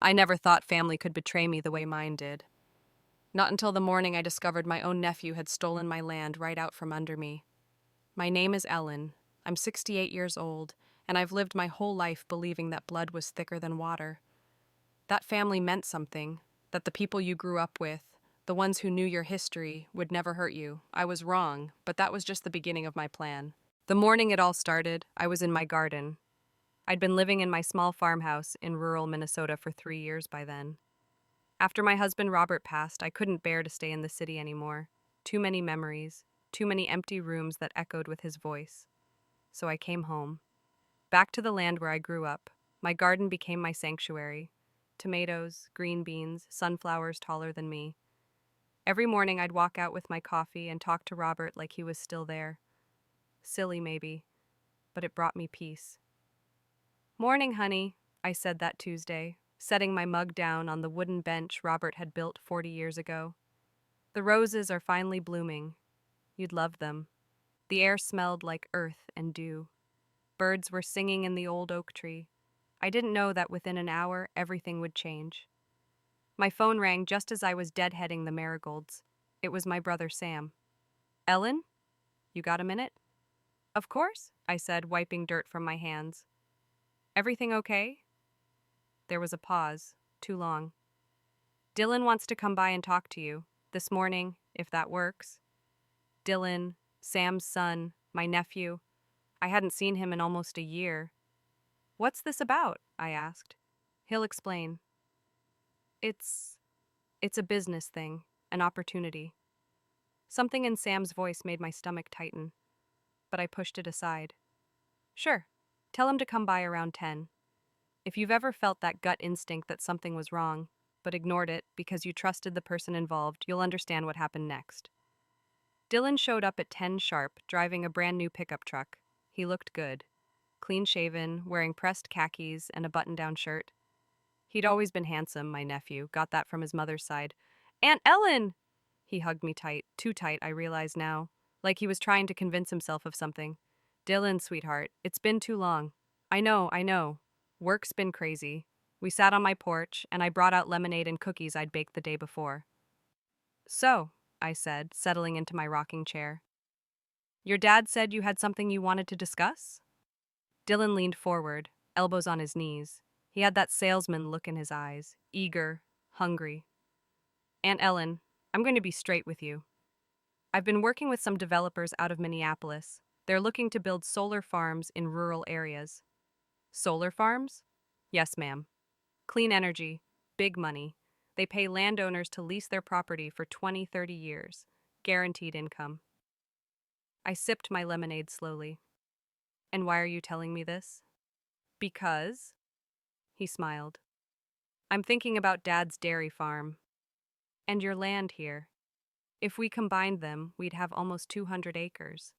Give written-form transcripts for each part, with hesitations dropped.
I never thought family could betray me the way mine did. Not until the morning I discovered my own nephew had stolen my land right out from under me. My name is Ellen. I'm 68 years old, and I've lived my whole life believing that blood was thicker than water. That family meant something, that the people you grew up with, the ones who knew your history, would never hurt you. I was wrong, but that was just the beginning of my plan. The morning it all started, I was in my garden. I'd been living in my small farmhouse in rural Minnesota for 3 years by then. After my husband Robert passed, I couldn't bear to stay in the city anymore. Too many memories, too many empty rooms that echoed with his voice. So I came home. Back to the land where I grew up. My garden became my sanctuary. Tomatoes, green beans, sunflowers taller than me. Every morning I'd walk out with my coffee and talk to Robert like he was still there. Silly, maybe, but it brought me peace. "Morning, honey," I said that Tuesday, setting my mug down on the wooden bench Robert had built 40 years ago. "The roses are finally blooming. You'd love them." The air smelled like earth and dew. Birds were singing in the old oak tree. I didn't know that within an hour everything would change. My phone rang just as I was deadheading the marigolds. It was my brother Sam. "Ellen? You got a minute?" "Of course," I said, wiping dirt from my hands. "Everything okay?" There was a pause, too long. "Dylan wants to come by and talk to you, this morning, if that works." Dylan, Sam's son, my nephew. I hadn't seen him in almost a year. "What's this about?" I asked. "He'll explain." It's a business thing, an opportunity." Something in Sam's voice made my stomach tighten, but I pushed it aside. "Sure, tell him to come by around 10. If you've ever felt that gut instinct that something was wrong, but ignored it because you trusted the person involved, you'll understand what happened next." Dylan showed up at 10 sharp, driving a brand new pickup truck. He looked good. Clean-shaven, wearing pressed khakis and a button-down shirt. He'd always been handsome, my nephew, got that from his mother's side. "Aunt Ellen!" He hugged me tight, too tight, I realize now, like he was trying to convince himself of something. "Dylan, sweetheart, it's been too long." I know. Work's been crazy." We sat on my porch, and I brought out lemonade and cookies I'd baked the day before. "So," I said, settling into my rocking chair, "your dad said you had something you wanted to discuss?" Dylan leaned forward, elbows on his knees. He had that salesman look in his eyes, eager, hungry. "Aunt Ellen, I'm going to be straight with you. I've been working with some developers out of Minneapolis. They're looking to build solar farms in rural areas." "Solar farms?" "Yes, ma'am. Clean energy, big money. They pay landowners to lease their property for 20, 30 years. Guaranteed income." I sipped my lemonade slowly. "And why are you telling me this?" "Because," he smiled, "I'm thinking about Dad's dairy farm. And your land here. If we combined them, we'd have almost 200 acres.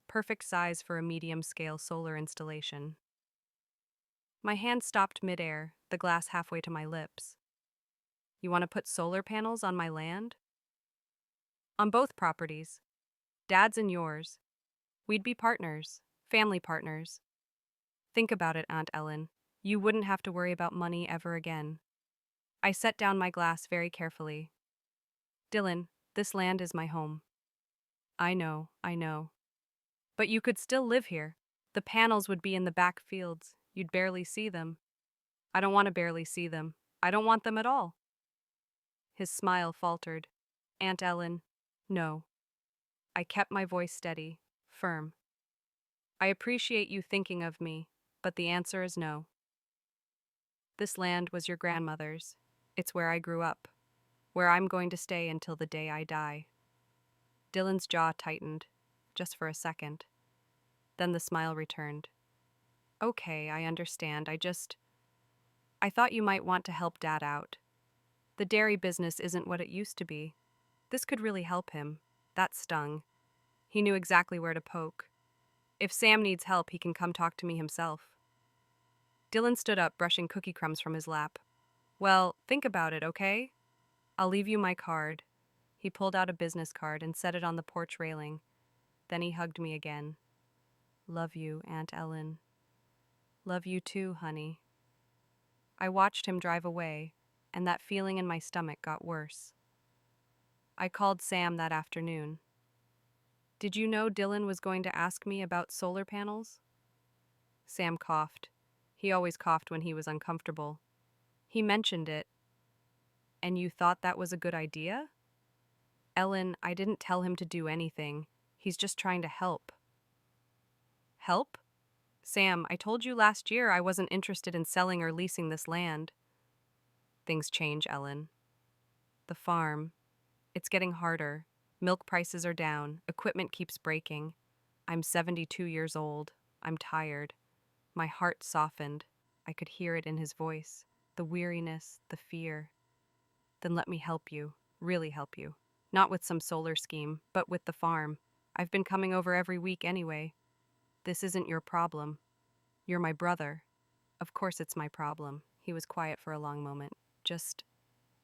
Perfect size for a medium-scale solar installation." My hand stopped midair, the glass halfway to my lips. "You want to put solar panels on my land?" "On both properties. Dad's and yours. We'd be partners, family partners. Think about it, Aunt Ellen. You wouldn't have to worry about money ever again." I set down my glass very carefully. "Dylan, this land is my home." I know. But you could still live here. The panels would be in the back fields. You'd barely see them." "I don't want to barely see them. I don't want them at all." His smile faltered. "Aunt Ellen, no." I kept my voice steady, firm. "I appreciate you thinking of me, but the answer is no. This land was your grandmother's. It's where I grew up, where I'm going to stay until the day I die." Dylan's jaw tightened, just for a second. Then the smile returned. "Okay, I understand. I thought you might want to help Dad out. The dairy business isn't what it used to be. This could really help him." That stung. He knew exactly where to poke. "If Sam needs help, he can come talk to me himself." Dylan stood up, brushing cookie crumbs from his lap. "Well, think about it, okay? I'll leave you my card." He pulled out a business card and set it on the porch railing. Then he hugged me again. "Love you, Aunt Ellen." "Love you too, honey." I watched him drive away, and that feeling in my stomach got worse. I called Sam that afternoon. Did you know Dylan was going to ask me about solar panels? Sam coughed. He always coughed when he was uncomfortable. He mentioned it. And you thought that was a good idea? Ellen, I didn't tell him to do anything. He's just trying to help. Help? Sam, I told you last year I wasn't interested in selling or leasing this land. Things change, Ellen. The farm. It's getting harder. Milk prices are down. Equipment keeps breaking. I'm 72 years old. I'm tired. My heart softened. I could hear it in his voice. The weariness, the fear. Then let me help you. Really help you. Not with some solar scheme, but with the farm. I've been coming over every week anyway. This isn't your problem. You're my brother. Of course it's my problem. He was quiet for a long moment. Just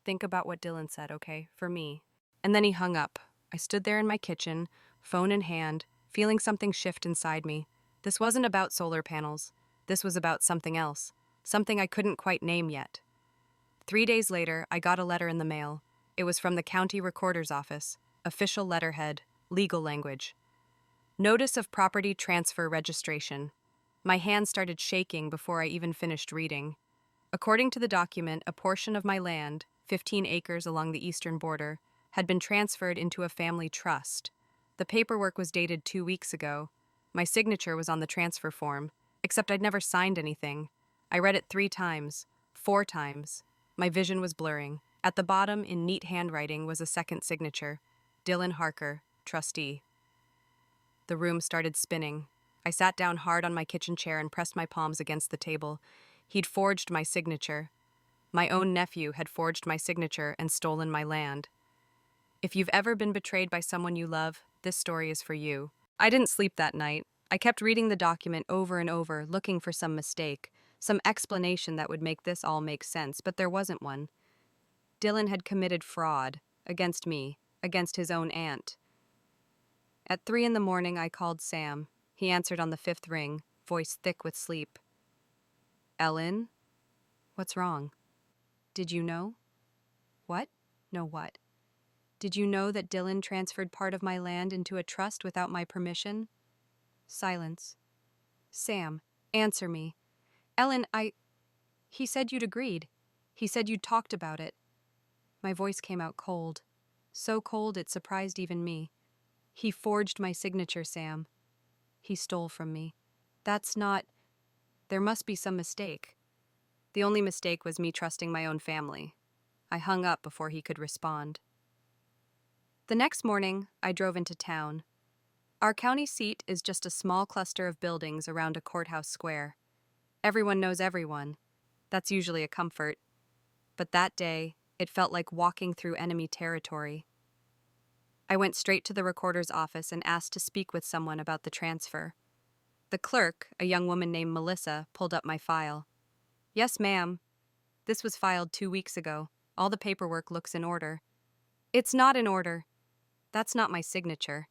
think about what Dylan said, okay? For me. And then he hung up. I stood there in my kitchen, phone in hand, feeling something shift inside me. This wasn't about solar panels. This was about something else. Something I couldn't quite name yet. 3 days later, I got a letter in the mail. It was from the county recorder's office. Official letterhead. Legal language. Notice of property transfer registration. My hand started shaking before I even finished reading. According to the document, a portion of my land, 15 acres along the eastern border, had been transferred into a family trust. The paperwork was dated 2 weeks ago. My signature was on the transfer form, except I'd never signed anything. I read it 3 times, 4 times. My vision was blurring. At the bottom, in neat handwriting, was a second signature. Dylan Harker, trustee. The room started spinning. I sat down hard on my kitchen chair and pressed my palms against the table. He'd forged my signature. My own nephew had forged my signature and stolen my land. If you've ever been betrayed by someone you love, this story is for you. I didn't sleep that night. I kept reading the document over and over, looking for some mistake, some explanation that would make this all make sense, but there wasn't one. Dylan had committed fraud against me, against his own aunt. At 3 in the morning, I called Sam. He answered on the 5th ring, voice thick with sleep. Ellen? What's wrong? Did you know? What? No, what? Did you know that Dylan transferred part of my land into a trust without my permission? Silence. Sam, answer me. Ellen, He said you'd agreed. He said you'd talked about it. My voice came out cold. So cold it surprised even me. He forged my signature, Sam. He stole from me. That's not... There must be some mistake. The only mistake was me trusting my own family. I hung up before he could respond. The next morning, I drove into town. Our county seat is just a small cluster of buildings around a courthouse square. Everyone knows everyone. That's usually a comfort. But that day, it felt like walking through enemy territory. I went straight to the recorder's office and asked to speak with someone about the transfer. The clerk, a young woman named Melissa, pulled up my file. Yes, ma'am. This was filed 2 weeks ago. All the paperwork looks in order. It's not in order. That's not my signature.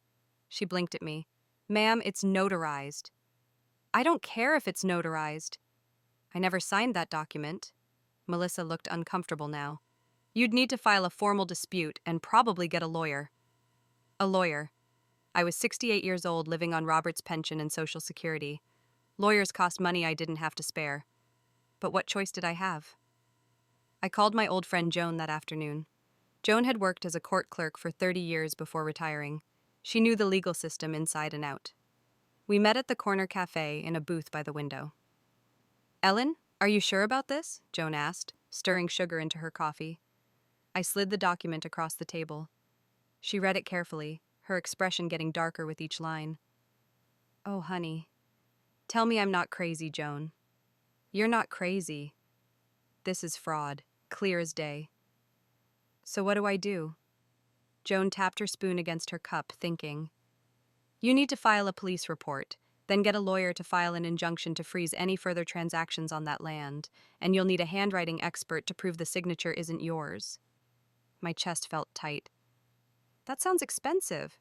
She blinked at me. Ma'am, it's notarized. I don't care if it's notarized. I never signed that document. Melissa looked uncomfortable now. You'd need to file a formal dispute and probably get a lawyer. A lawyer. I was 68 years old, living on Robert's pension and Social Security. Lawyers cost money I didn't have to spare. But what choice did I have? I called my old friend Joan that afternoon. Joan had worked as a court clerk for 30 years before retiring. She knew the legal system inside and out. We met at the corner cafe in a booth by the window. Ellen, are you sure about this? Joan asked, stirring sugar into her coffee. I slid the document across the table. She read it carefully, her expression getting darker with each line. Oh, honey. Tell me I'm not crazy, Joan. You're not crazy. This is fraud, clear as day. So what do I do? Joan tapped her spoon against her cup, thinking. You need to file a police report, then get a lawyer to file an injunction to freeze any further transactions on that land, and you'll need a handwriting expert to prove the signature isn't yours. My chest felt tight. That sounds expensive.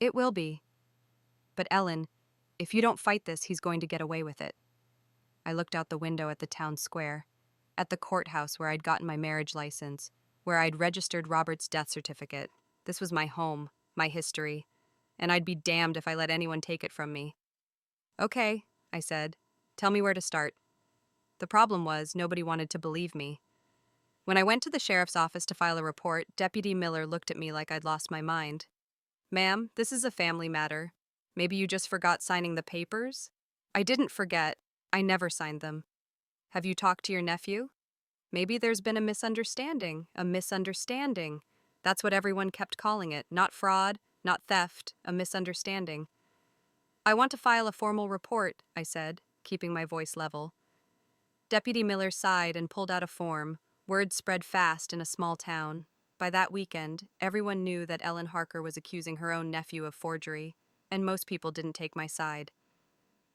It will be. But Ellen, if you don't fight this, he's going to get away with it. I looked out the window at the town square. at the courthouse where I'd gotten my marriage license, where I'd registered Robert's death certificate. This was my home, my history, and I'd be damned if I let anyone take it from me. Okay, I said. Tell me where to start. The problem was, nobody wanted to believe me. When I went to the sheriff's office to file a report, Deputy Miller looked at me like I'd lost my mind. Ma'am, this is a family matter. Maybe you just forgot signing the papers? I didn't forget. I never signed them. Have you talked to your nephew? Maybe there's been a misunderstanding. A misunderstanding. That's what everyone kept calling it. Not fraud, not theft, a misunderstanding. I want to file a formal report, I said, keeping my voice level. Deputy Miller sighed and pulled out a form. Word spread fast in a small town. By that weekend, everyone knew that Ellen Harker was accusing her own nephew of forgery, and most people didn't take my side.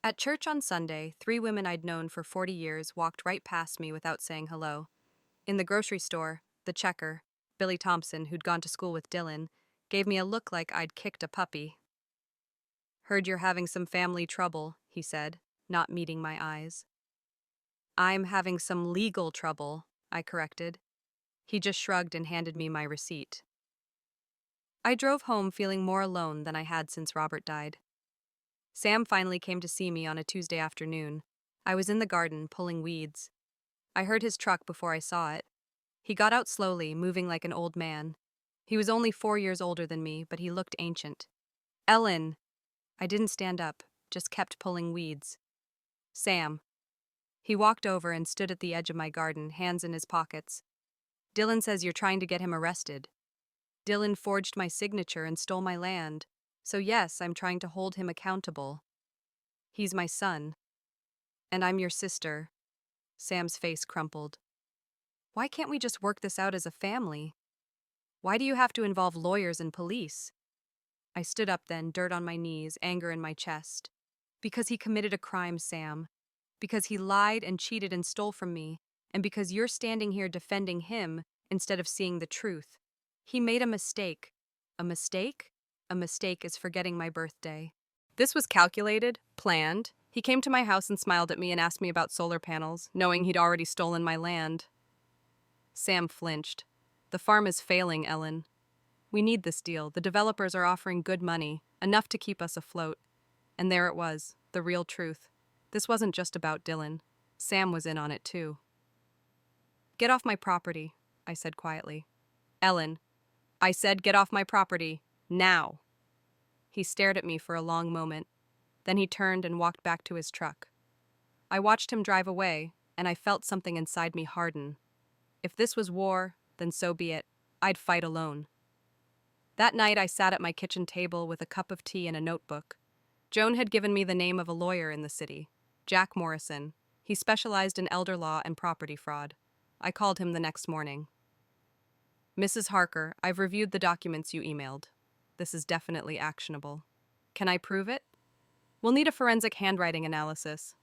At church on Sunday, 3 women I'd known for 40 years walked right past me without saying hello. In the grocery store, the checker, Billy Thompson, who'd gone to school with Dylan, gave me a look like I'd kicked a puppy. Heard you're having some family trouble, he said, not meeting my eyes. I'm having some legal trouble, I corrected. He just shrugged and handed me my receipt. I drove home feeling more alone than I had since Robert died. Sam finally came to see me on a Tuesday afternoon. I was in the garden, pulling weeds. I heard his truck before I saw it. He got out slowly, moving like an old man. He was only 4 years older than me, but he looked ancient. Ellen! I didn't stand up, just kept pulling weeds. Sam. He walked over and stood at the edge of my garden, hands in his pockets. Dylan says you're trying to get him arrested. Dylan forged my signature and stole my land. So yes, I'm trying to hold him accountable. He's my son. And I'm your sister. Sam's face crumpled. Why can't we just work this out as a family? Why do you have to involve lawyers and police? I stood up then, dirt on my knees, anger in my chest. Because he committed a crime, Sam. Because he lied and cheated and stole from me. And because you're standing here defending him instead of seeing the truth. He made a mistake. A mistake? A mistake is forgetting my birthday. This was calculated, planned. He came to my house and smiled at me and asked me about solar panels, knowing he'd already stolen my land. Sam flinched. The farm is failing, Ellen. We need this deal. The developers are offering good money, enough to keep us afloat. And there it was, the real truth. This wasn't just about Dylan. Sam was in on it too. Get off my property, I said quietly. Ellen, I said get off my property. Now. He stared at me for a long moment. Then he turned and walked back to his truck. I watched him drive away, and I felt something inside me harden. If this was war, then so be it. I'd fight alone. That night I sat at my kitchen table with a cup of tea and a notebook. Joan had given me the name of a lawyer in the city, Jack Morrison. He specialized in elder law and property fraud. I called him the next morning. Mrs. Harker, I've reviewed the documents you emailed. This is definitely actionable. Can I prove it? We'll need a forensic handwriting analysis.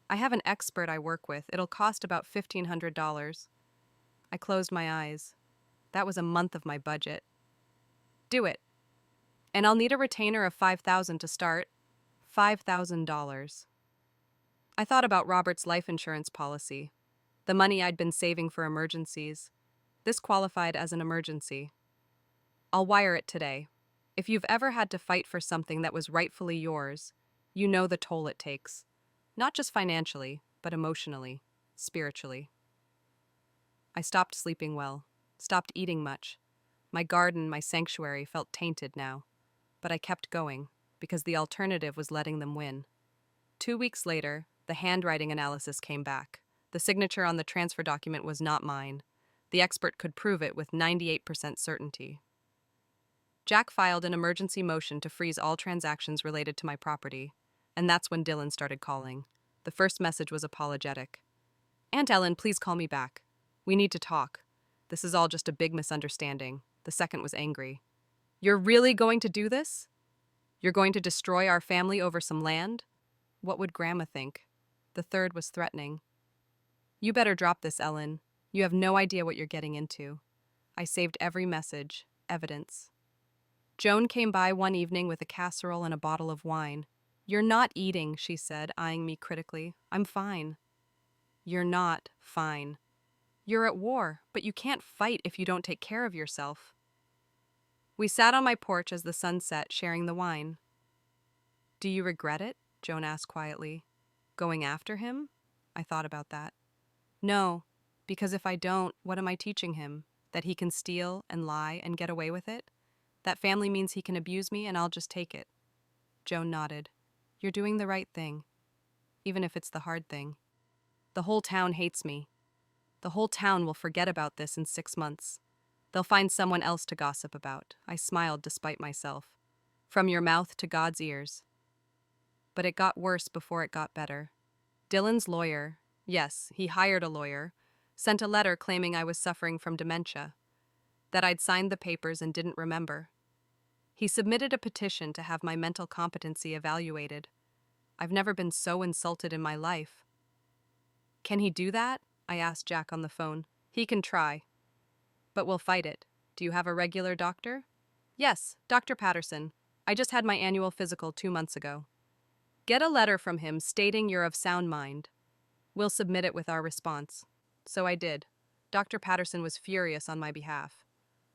I have an expert I work with. It'll cost about $1,500. I closed my eyes. That was a month of my budget. Do it. And I'll need a retainer of $5,000 to start. $5,000. I thought about Robert's life insurance policy, the money I'd been saving for emergencies. This qualified as an emergency. I'll wire it today. If you've ever had to fight for something that was rightfully yours, you know the toll it takes. Not just financially, but emotionally, spiritually. I stopped sleeping well, stopped eating much. My garden, my sanctuary, felt tainted now. But I kept going, because the alternative was letting them win. 2 weeks later, the handwriting analysis came back. The signature on the transfer document was not mine. The expert could prove it with 98% certainty. Jack filed an emergency motion to freeze all transactions related to my property, and that's when Dylan started calling. The first message was apologetic. Aunt Ellen, please call me back. We need to talk. This is all just a big misunderstanding. The second was angry. You're really going to do this? You're going to destroy our family over some land? What would Grandma think? The third was threatening. You better drop this, Ellen. You have no idea what you're getting into. I saved every message, evidence. Joan came by one evening with a casserole and a bottle of wine. You're not eating, she said, eyeing me critically. I'm fine. You're not fine. You're at war, but you can't fight if you don't take care of yourself. We sat on my porch as the sun set, sharing the wine. Do you regret it? Joan asked quietly. Going after him? I thought about that. No, because if I don't, what am I teaching him? That he can steal and lie and get away with it? That family means he can abuse me and I'll just take it. Joan nodded. You're doing the right thing, even if it's the hard thing. The whole town hates me. The whole town will forget about this in 6 months. They'll find someone else to gossip about. I smiled despite myself. From your mouth to God's ears. But it got worse before it got better. Dylan's lawyer, yes, he hired a lawyer, sent a letter claiming I was suffering from dementia, that I'd signed the papers and didn't remember. He submitted a petition to have my mental competency evaluated. I've never been so insulted in my life. Can he do that? I asked Jack on the phone. He can try. But we'll fight it. Do you have a regular doctor? Yes, Dr. Patterson. I just had my annual physical 2 months ago. Get a letter from him stating you're of sound mind. We'll submit it with our response. So I did. Dr. Patterson was furious on my behalf.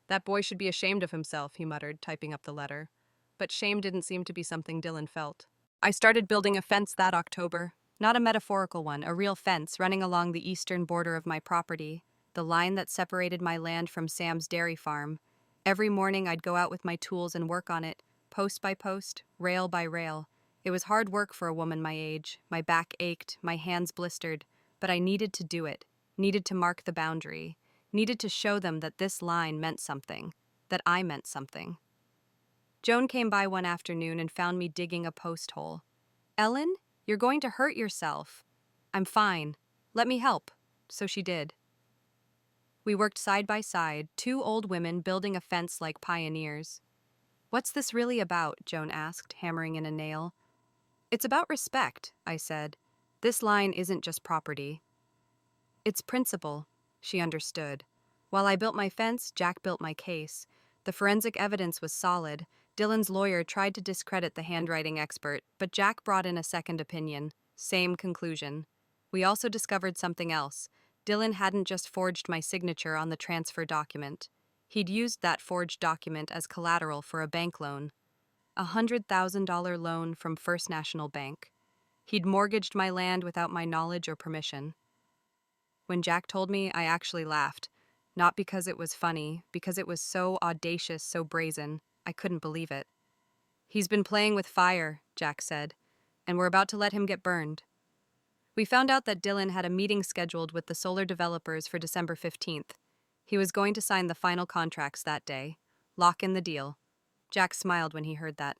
That boy should be ashamed of himself, he muttered, typing up the letter. But shame didn't seem to be something Dylan felt. I started building a fence that October. Not a metaphorical one, a real fence running along the eastern border of my property, the line that separated my land from Sam's dairy farm. Every morning I'd go out with my tools and work on it, post by post, rail by rail. It was hard work for a woman my age. My back ached, my hands blistered, but I needed to do it, needed to mark the boundary, needed to show them that this line meant something, that I meant something. Joan came by one afternoon and found me digging a post hole. Ellen, you're going to hurt yourself. I'm fine. Let me help. So she did. We worked side by side, 2 old women building a fence like pioneers. What's this really about? Joan asked, hammering in a nail. It's about respect, I said. This line isn't just property. It's principle, she understood. While I built my fence, Jack built my case. The forensic evidence was solid. Dylan's lawyer tried to discredit the handwriting expert, but Jack brought in a second opinion. Same conclusion. We also discovered something else. Dylan hadn't just forged my signature on the transfer document. He'd used that forged document as collateral for a bank loan. A $100,000 loan from First National Bank. He'd mortgaged my land without my knowledge or permission. When Jack told me, I actually laughed. Not because it was funny, because it was so audacious, so brazen. I couldn't believe it. He's been playing with fire, Jack said, and we're about to let him get burned. We found out that Dylan had a meeting scheduled with the solar developers for December 15th. He was going to sign the final contracts that day. Lock in the deal. Jack smiled when he heard that.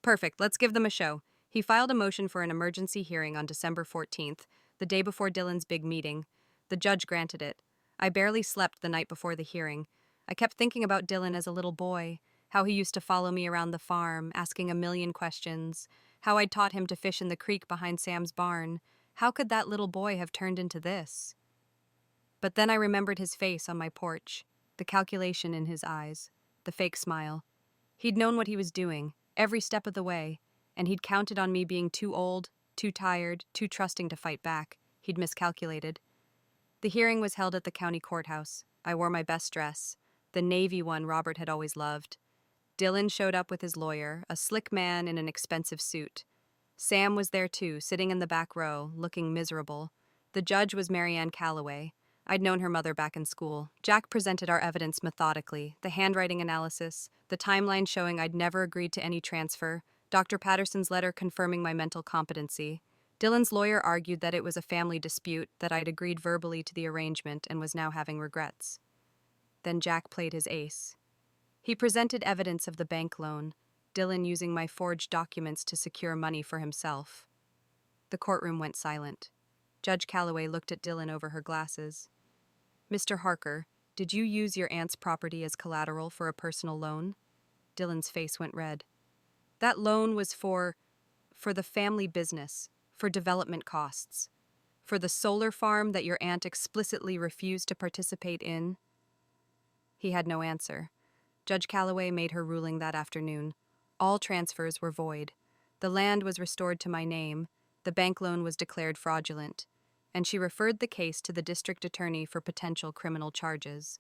Perfect, let's give them a show. He filed a motion for an emergency hearing on December 14th, the day before Dylan's big meeting. The judge granted it. I barely slept the night before the hearing. I kept thinking about Dylan as a little boy, how he used to follow me around the farm, asking a million questions, how I'd taught him to fish in the creek behind Sam's barn. How could that little boy have turned into this? But then I remembered his face on my porch, the calculation in his eyes, the fake smile. He'd known what he was doing, every step of the way, and he'd counted on me being too old, too tired, too trusting to fight back. He'd miscalculated. The hearing was held at the county courthouse. I wore my best dress, the navy one Robert had always loved. Dylan showed up with his lawyer, a slick man in an expensive suit. Sam was there too, sitting in the back row, looking miserable. The judge was Marianne Calloway. I'd known her mother back in school. Jack presented our evidence methodically, the handwriting analysis, the timeline showing I'd never agreed to any transfer, Dr. Patterson's letter confirming my mental competency. Dylan's lawyer argued that it was a family dispute, that I'd agreed verbally to the arrangement and was now having regrets. Then Jack played his ace. He presented evidence of the bank loan, Dylan using my forged documents to secure money for himself. The courtroom went silent. Judge Calloway looked at Dylan over her glasses. Mr. Harker, did you use your aunt's property as collateral for a personal loan? Dylan's face went red. That loan was for the family business, for development costs, for the solar farm that your aunt explicitly refused to participate in. He had no answer. Judge Calloway made her ruling that afternoon. All transfers were void. The land was restored to my name. The bank loan was declared fraudulent. and she referred the case to the district attorney for potential criminal charges.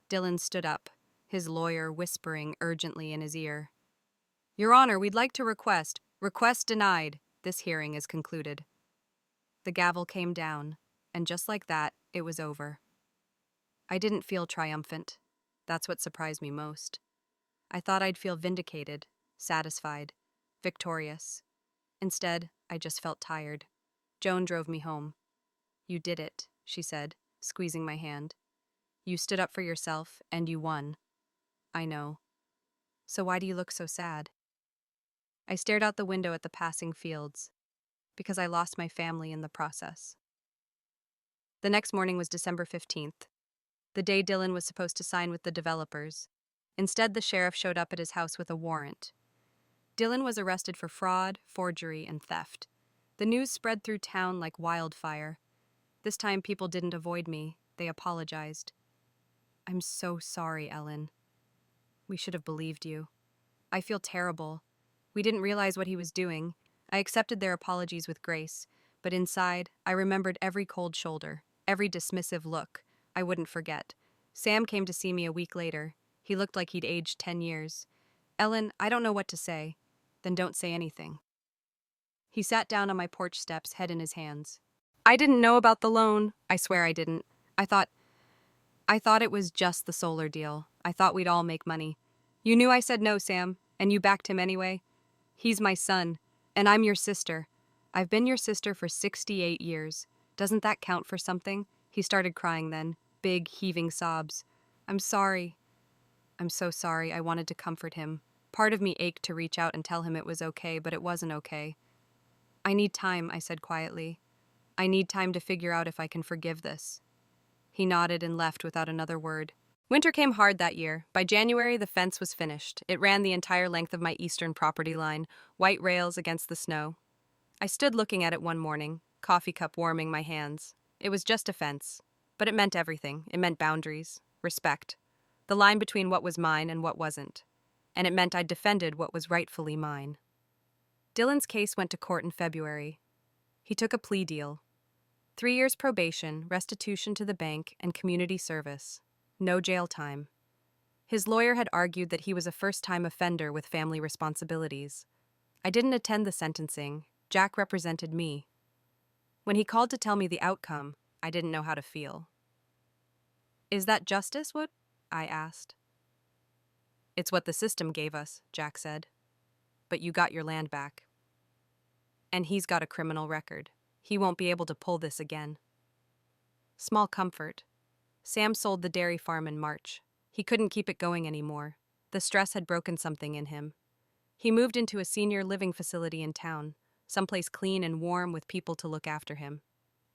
Dylan stood up, his lawyer whispering urgently in his ear. Your Honor, we'd like to request. Request denied. This hearing is concluded. The gavel came down, and just like that, it was over. I didn't feel triumphant. That's what surprised me most. I thought I'd feel vindicated, satisfied, victorious. Instead, I just felt tired. Joan drove me home. You did it, she said, squeezing my hand. You stood up for yourself, and you won. I know. So why do you look so sad? I stared out the window at the passing fields, because I lost my family in the process. The next morning was December 15th, the day Dylan was supposed to sign with the developers. Instead, the sheriff showed up at his house with a warrant. Dylan was arrested for fraud, forgery, and theft. The news spread through town like wildfire. This time, people didn't avoid me. They apologized. I'm so sorry, Ellen. We should have believed you. I feel terrible. We didn't realize what he was doing. I accepted their apologies with grace, but inside, I remembered every cold shoulder, every dismissive look. I wouldn't forget. Sam came to see me a week later. He looked like he'd aged 10 years. Ellen, I don't know what to say. Then don't say anything. He sat down on my porch steps, head in his hands. I didn't know about the loan. I swear I didn't. I thought it was just the solar deal. I thought we'd all make money. You knew I said no, Sam, and you backed him anyway. He's my son, and I'm your sister. I've been your sister for 68 years. Doesn't that count for something? He started crying then, big, heaving sobs. I'm sorry. I'm so sorry. I wanted to comfort him. Part of me ached to reach out and tell him it was okay, but it wasn't okay. I need time, I said quietly. I need time to figure out if I can forgive this. He nodded and left without another word. Winter came hard that year. By January, the fence was finished. It ran the entire length of my eastern property line, white rails against the snow. I stood looking at it one morning, coffee cup warming my hands. It was just a fence, but it meant everything. It meant boundaries, respect, the line between what was mine and what wasn't. And it meant I defended what was rightfully mine. Dylan's case went to court in February. He took a plea deal. 3 years probation, restitution to the bank, and community service. No jail time. His lawyer had argued that he was a first-time offender with family responsibilities. I didn't attend the sentencing. Jack represented me. When he called to tell me the outcome, I didn't know how to feel. Is that justice, Wood? I asked. It's what the system gave us, Jack said. But you got your land back. And he's got a criminal record. He won't be able to pull this again. Small comfort. Sam sold the dairy farm in March. He couldn't keep it going anymore. The stress had broken something in him. He moved into a senior living facility in town, someplace clean and warm with people to look after him.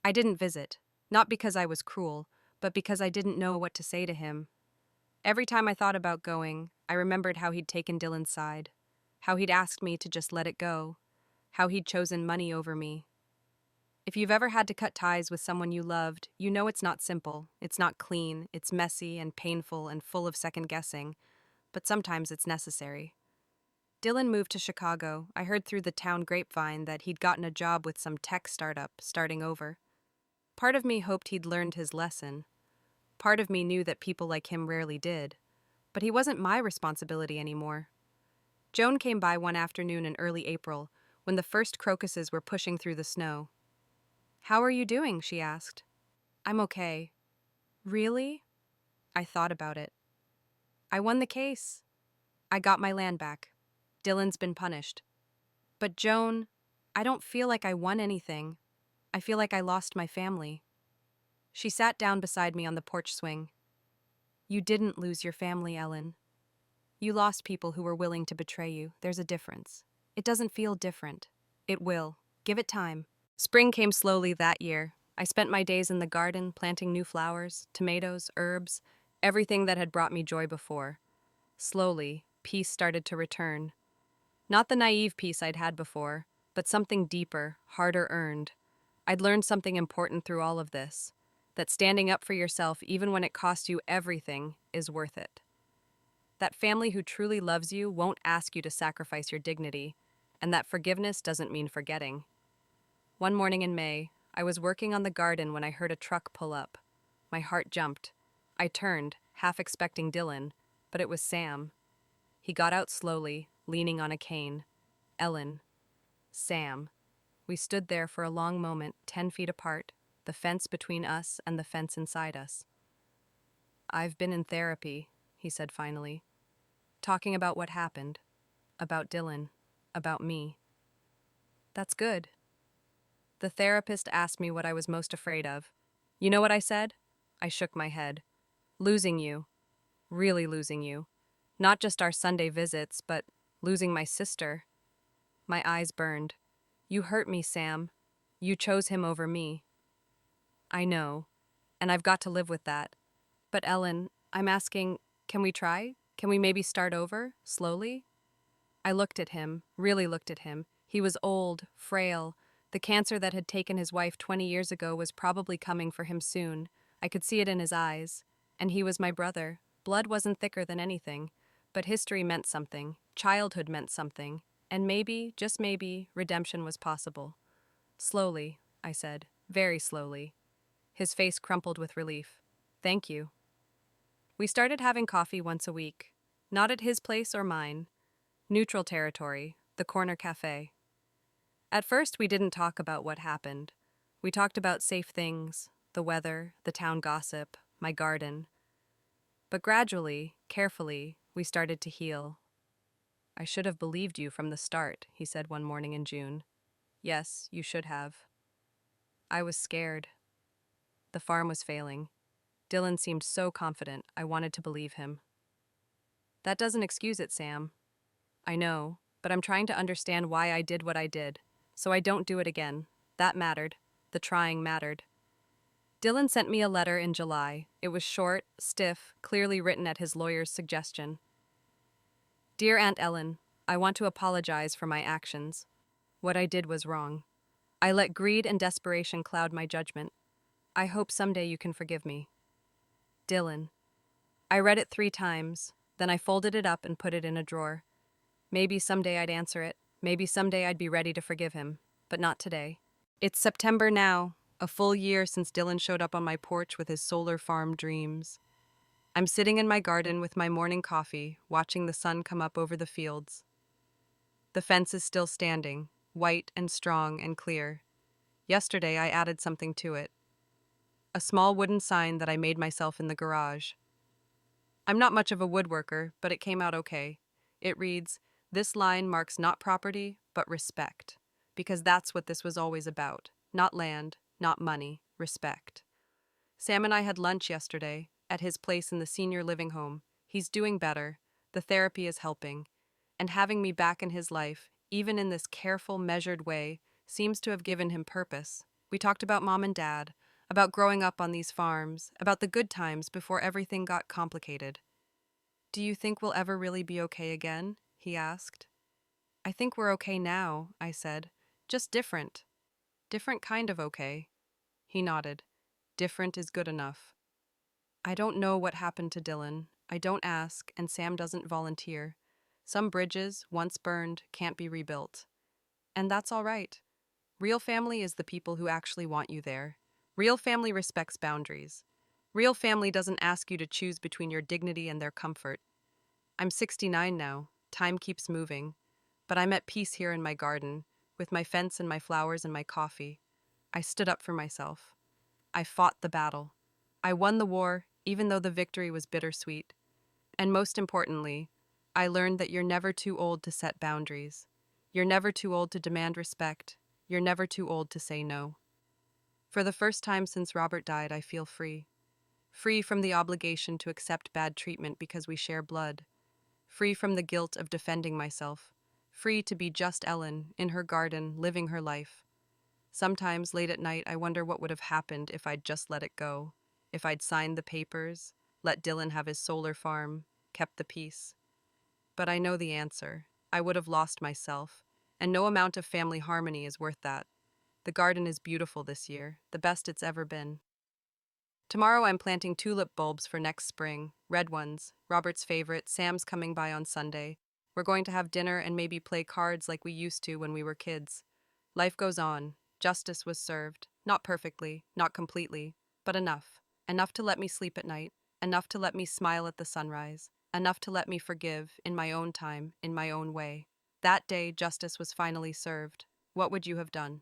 I didn't visit, not because I was cruel, but because I didn't know what to say to him. Every time I thought about going, I remembered how he'd taken Dylan's side, how he'd asked me to just let it go, how he'd chosen money over me. If you've ever had to cut ties with someone you loved, you know it's not simple, it's not clean, it's messy and painful and full of second-guessing, but sometimes it's necessary. Dylan moved to Chicago. I heard through the town grapevine that he'd gotten a job with some tech startup, starting over. Part of me hoped he'd learned his lesson. Part of me knew that people like him rarely did. But he wasn't my responsibility anymore. Joan came by one afternoon in early April, when the first crocuses were pushing through the snow. How are you doing? She asked. I'm okay. Really? I thought about it. I won the case. I got my land back. Dylan's been punished. But Joan, I don't feel like I won anything. I feel like I lost my family. She sat down beside me on the porch swing. You didn't lose your family, Ellen. You lost people who were willing to betray you. There's a difference. It doesn't feel different. It will. Give it time. Spring came slowly that year. I spent my days in the garden, planting new flowers, tomatoes, herbs, everything that had brought me joy before. Slowly, peace started to return. Not the naive peace I'd had before, but something deeper, harder earned. I'd learned something important through all of this, that standing up for yourself, even when it costs you everything, is worth it. That family who truly loves you won't ask you to sacrifice your dignity, and that forgiveness doesn't mean forgetting. One morning in May, I was working on the garden when I heard a truck pull up. My heart jumped. I turned, half expecting Dylan, but it was Sam. He got out slowly, leaning on a cane. Ellen. Sam. We stood there for a long moment, 10 feet apart, the fence between us and the fence inside us. "I've been in therapy," he said finally. "Talking about what happened. About Dylan. About me." "That's good." The therapist asked me what I was most afraid of. You know what I said? I shook my head. "Losing you. Really losing you. Not just our Sunday visits, but losing my sister." My eyes burned. "You hurt me, Sam. You chose him over me." "I know, and I've got to live with that. But Ellen, I'm asking, can we try? Can we maybe start over, slowly?" I looked at him, really looked at him. He was old, frail. The cancer that had taken his wife 20 years ago was probably coming for him soon. I could see it in his eyes. And he was my brother. Blood wasn't thicker than anything. But history meant something. Childhood meant something. And maybe, just maybe, redemption was possible. "Slowly," I said. "Very slowly." His face crumpled with relief. "Thank you." We started having coffee once a week. Not at his place or mine. Neutral territory, the corner cafe. At first, we didn't talk about what happened. We talked about safe things, the weather, the town gossip, my garden. But gradually, carefully, we started to heal. "I should have believed you from the start," he said one morning in June. "Yes, you should have." I was scared. The farm was failing. Dylan seemed so confident, I wanted to believe him. "That doesn't excuse it, Sam." "I know, but I'm trying to understand why I did what I did, so I don't do it again." That mattered. The trying mattered. Dylan sent me a letter in July. It was short, stiff, clearly written at his lawyer's suggestion. "Dear Aunt Ellen, I want to apologize for my actions. What I did was wrong. I let greed and desperation cloud my judgment. I hope someday you can forgive me. Dylan." I read it 3 times, then I folded it up and put it in a drawer. Maybe someday I'd answer it. Maybe someday I'd be ready to forgive him. But not today. It's September now, a full year since Dylan showed up on my porch with his solar farm dreams. I'm sitting in my garden with my morning coffee, watching the sun come up over the fields. The fence is still standing, white and strong and clear. Yesterday I added something to it. A small wooden sign that I made myself in the garage. I'm not much of a woodworker, but it came out okay. It reads, "This line marks not property, but respect." Because that's what this was always about. Not land, not money, respect. Sam and I had lunch yesterday, at his place in the senior living home. He's doing better. The therapy is helping. And having me back in his life, even in this careful, measured way, seems to have given him purpose. We talked about Mom and Dad, about growing up on these farms, about the good times before everything got complicated. "Do you think we'll ever really be okay again?" he asked. "I think we're okay now," I said. "Just different. Different kind of okay." He nodded. "Different is good enough." I don't know what happened to Dylan. I don't ask, and Sam doesn't volunteer. Some bridges, once burned, can't be rebuilt. And that's all right. Real family is the people who actually want you there. Real family respects boundaries. Real family doesn't ask you to choose between your dignity and their comfort. I'm 69 now. Time keeps moving. But I'm at peace here in my garden, with my fence and my flowers and my coffee. I stood up for myself. I fought the battle. I won the war, even though the victory was bittersweet. And most importantly, I learned that you're never too old to set boundaries. You're never too old to demand respect. You're never too old to say no. For the first time since Robert died, I feel free. Free from the obligation to accept bad treatment because we share blood. Free from the guilt of defending myself. Free to be just Ellen, in her garden, living her life. Sometimes, late at night, I wonder what would have happened if I'd just let it go. If I'd signed the papers, let Dylan have his solar farm, kept the peace. But I know the answer. I would have lost myself, and no amount of family harmony is worth that. The garden is beautiful this year, the best it's ever been. Tomorrow I'm planting tulip bulbs for next spring, red ones, Robert's favorite. Sam's coming by on Sunday. We're going to have dinner and maybe play cards like we used to when we were kids. Life goes on. Justice was served. Not perfectly, not completely, but enough. Enough to let me sleep at night, enough to let me smile at the sunrise, enough to let me forgive, in my own time, in my own way. That day, justice was finally served. What would you have done?